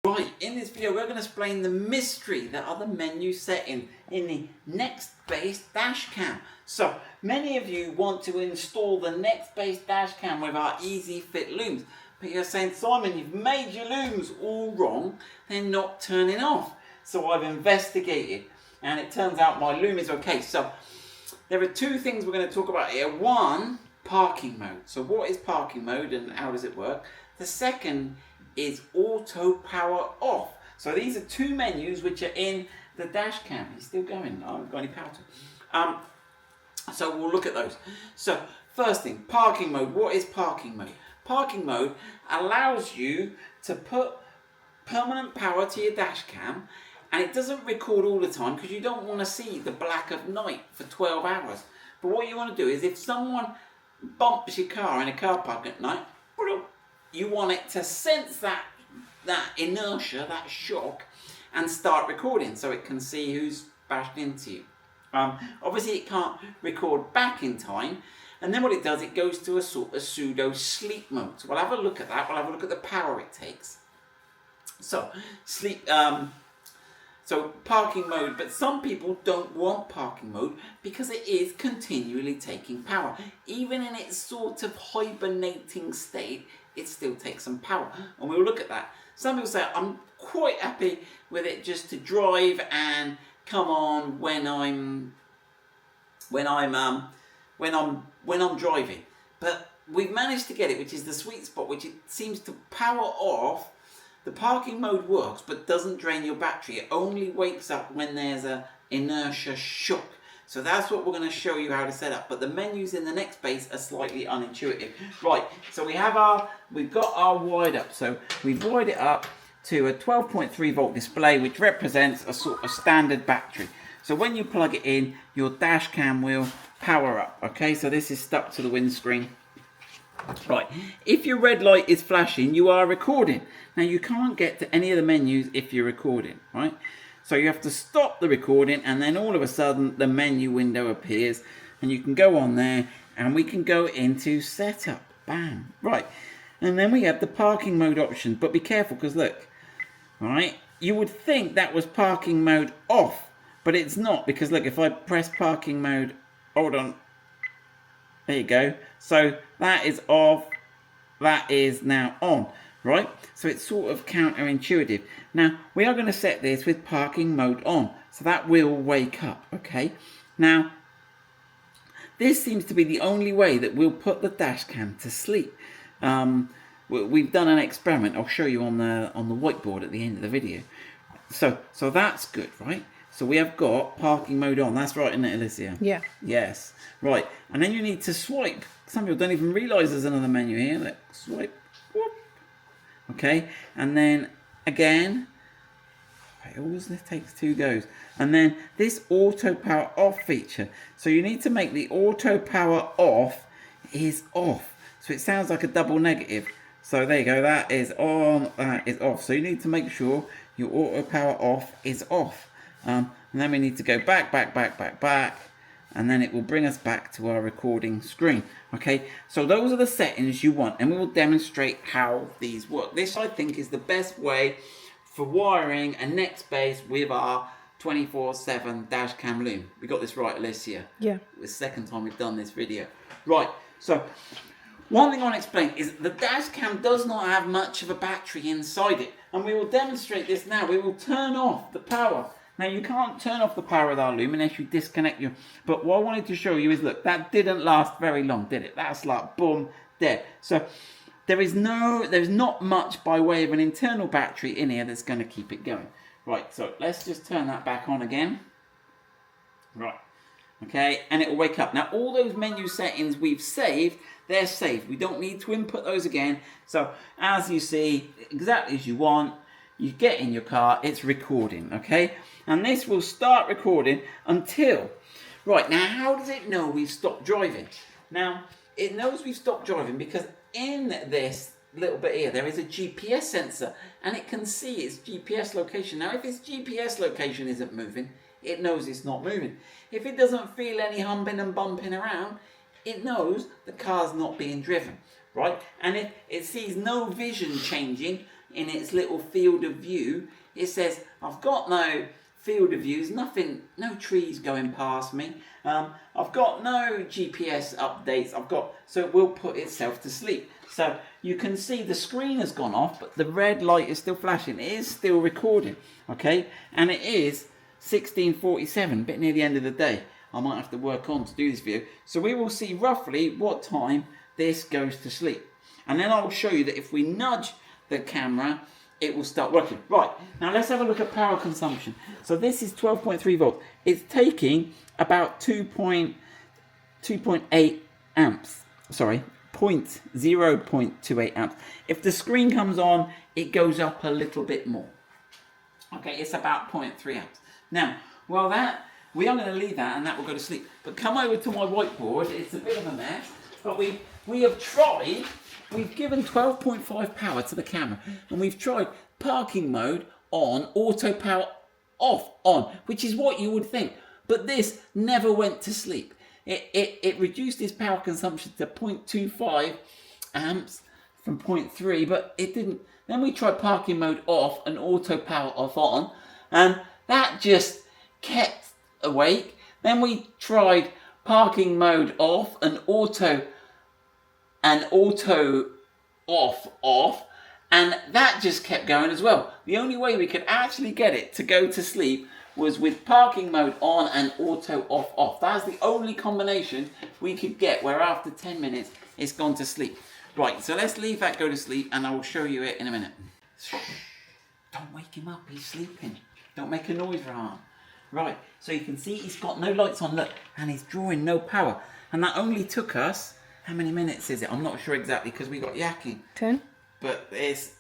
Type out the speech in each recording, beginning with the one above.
Right, in this video we're going to explain the mystery that are the menu settings in the Nextbase dash cam. So many of you want to install the Nextbase dash cam with our Easy Fit looms, but you're saying, Simon, you've made your looms all wrong, they're not turning off. So I've investigated and it turns out my loom is okay. So there are two things we're going to talk about here. One, parking mode. So what is parking mode and how does it work? The second is auto power off. So these are two menus which are in the dash cam. It's still going. I haven't got any power to. So we'll look at those. So first thing, parking mode. What is parking mode? Parking mode allows you to put permanent power to your dash cam, and it doesn't record all the time because you don't want to see the black of night for 12 hours. But what you want to do is if someone bumps your car in a car park at night, you want it to sense that inertia, that shock, and start recording so it can see who's bashed into you. Obviously it can't record back in time, and then what it does, it goes to a sort of pseudo sleep mode. So we'll have a look at that. We'll have a look at the power it takes. So sleep. So parking mode, but some people don't want parking mode because it is continually taking power. Even in its sort of hibernating state, it still takes some power, and we'll look at that. Some people say, I'm quite happy with it just to drive and come on when I'm driving. But we've managed to get it, which is the sweet spot, which it seems to power off. The parking mode works, but doesn't drain your battery. It only wakes up when there's a inertia shock. So that's what we're going to show you how to set up. But the menus in the Nextbase are slightly unintuitive. Right, so we've got our wired up. So we've wired it up to a 12.3 volt display, which represents a sort of standard battery. So when you plug it in, your dash cam will power up. Okay, so this is stuck to the windscreen. Right, if your red light is flashing, you are recording. Now you can't get to any of the menus if you're recording, right? So you have to stop the recording, and then all of a sudden the menu window appears and you can go on there and we can go into setup. Bam. Right. And then we have the parking mode option, but be careful because look, right, you would think that was parking mode off, but it's not, because look, if I press parking mode, hold on, there you go. So that is off, that is now on. Right, so it's sort of counterintuitive. Now we are going to set this with parking mode on, so that will wake up. Okay, now this seems to be the only way that we'll put the dash cam to sleep. We've done an experiment. I'll show you on the whiteboard at the end of the video. So that's good, right? So we have got parking mode on. That's right, isn't it, Alicia? Yeah. Yes. Right, and then you need to swipe. Some people don't even realise there's another menu here. Look, swipe. Whoop. Okay, and then again, it always takes two goes, and then this auto power off feature. So you need to make the auto power off is off. So it sounds like a double negative. So there you go, that is on, that is off. So you need to make sure your auto power off is off. And then we need to go back, and then it will bring us back to our recording screen. Okay, so those are the settings you want, and we will demonstrate how these work. This, I think, is the best way for wiring a Nextbase with our 24/7 dash cam loom. We got this right, Alicia? Yeah. It's the second time we've done this video. Right, so one thing I want to explain is the dash cam does not have much of a battery inside it, and we will demonstrate this now. We will turn off the power. Now you can't turn off the power of our loom unless you disconnect your, but what I wanted to show you is, look, that didn't last very long, did it? That's like boom, dead. So there's not much by way of an internal battery in here that's going to keep it going. Right, so let's just turn that back on again. Right, okay, and it will wake up. Now all those menu settings we've saved, they're saved. We don't need to input those again. So as you see, exactly as you want, you get in your car, it's recording, okay? And this will start recording until, right, now how does it know we've stopped driving? Now, it knows we've stopped driving because in this little bit here, there is a GPS sensor, and it can see its GPS location. Now, if its GPS location isn't moving, it knows it's not moving. If it doesn't feel any humping and bumping around, it knows the car's not being driven, right? And if it sees no vision changing, in its little field of view, it says, I've got no field of views, nothing, no trees going past me. I've got no GPS updates. So it will put itself to sleep. So you can see the screen has gone off, but the red light is still flashing. It is still recording, okay? And it is 16:47, a bit near the end of the day. I might have to work on to do this video. So we will see roughly what time this goes to sleep. And then I will show you that if we nudge the camera, it will start working. Right, now let's have a look at power consumption. So this is 12.3 volts. It's taking about 2.8 amps. Sorry, 0.28 amps. If the screen comes on, it goes up a little bit more. Okay, it's about 0.3 amps. Now, well we are going to leave that and that will go to sleep. But come over to my whiteboard. It's a bit of a mess, but we have tried. We've given 12.5 power to the camera, and we've tried parking mode on, auto power off, on, which is what you would think. But this never went to sleep. It reduced its power consumption to 0.25 amps from 0.3, but it didn't. Then we tried parking mode off and auto power off on, and that just kept awake. Then we tried parking mode off and auto off, and that just kept going as well. The only way we could actually get it to go to sleep was with parking mode on and auto off. That's the only combination we could get where after 10 minutes it's gone to sleep. Right, so let's leave that go to sleep and I will show you it in a minute. Shh, don't wake him up, he's sleeping. Don't make a noise, Rahan. Right, so you can see he's got no lights on, look, and he's drawing no power. And that only took us, how many minutes is it? I'm not sure exactly because we got yakking. 10. But it's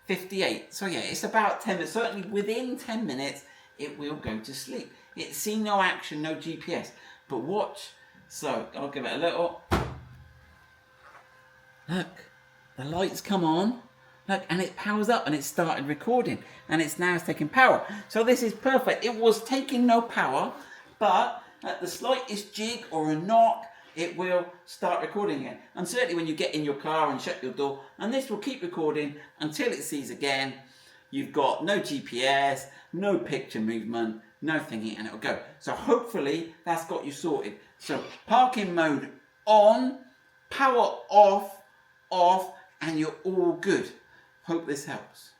58. So yeah, it's about 10 minutes. Certainly within 10 minutes, it will go to sleep. It's seen no action, no GPS. But watch. So I'll give it a little. Look, the lights come on. Look, and it powers up and it started recording. And it's now taking power. So this is perfect. It was taking no power, but at the slightest jig or a knock, it will start recording again. And certainly when you get in your car and shut your door, and this will keep recording until it sees again. You've got no GPS, no picture movement, no thingy, and it'll go. So hopefully that's got you sorted. So parking mode on, power off, and you're all good. Hope this helps.